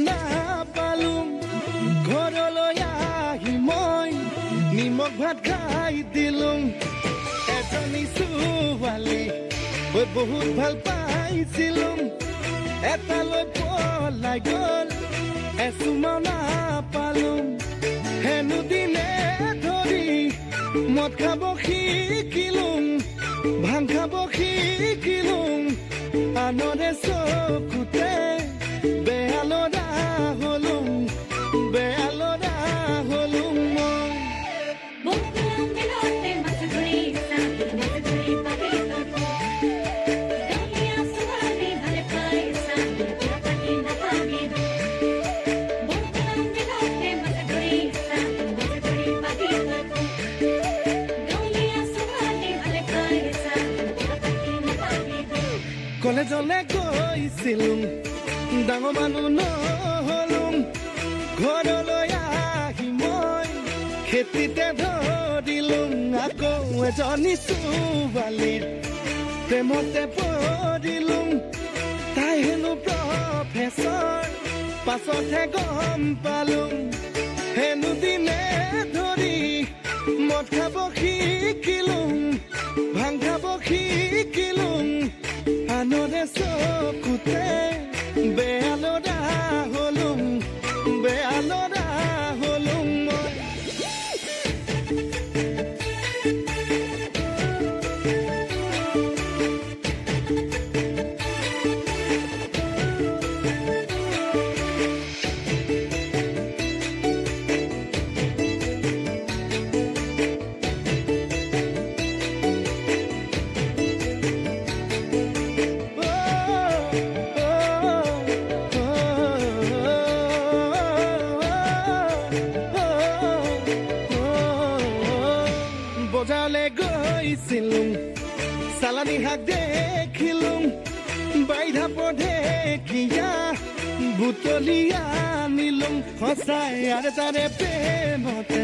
নাপালোঁ ঘৰলৈ আহি মই নিমখ ভাত খাই দিলোঁ এজনী ছোৱালী মই বহুত ভাল পাইছিলোঁ এটালৈ পলাই গ'ল এচুমাও নাপালোঁ হেনো দিনে ধৰি মদ খাব শিকিলোঁ ভাং খাব শিকিলোঁ আনৰে চকুতে বেয়া ল'ৰা হ'লোঁ কলেজলৈ গৈছিলোঁ ডাঙৰ মানুহ নহ'লোঁ ঘৰলৈ আহি মই খেতিতে ধৰিলোঁ আকৌ এজনী ছোৱালীৰ প্ৰেমতে পৰিলোঁ তাই হেনো প্ৰফেচৰ পাছতহে গম পালোঁ হেনো দিনে ধৰি মদ খাব শিকিলোঁ ভাং খাব শিকিলোঁ আনৰে চকুতে বেয়া ল'ৰা হ'লোঁ মই বজাৰলৈ গৈছিলোঁ চালানী শাক দেখিলোঁ বাইধা পঢেকীয়া বুটলি আনিলোঁ সঁচাই আৰু তাৰে প্ৰেমতে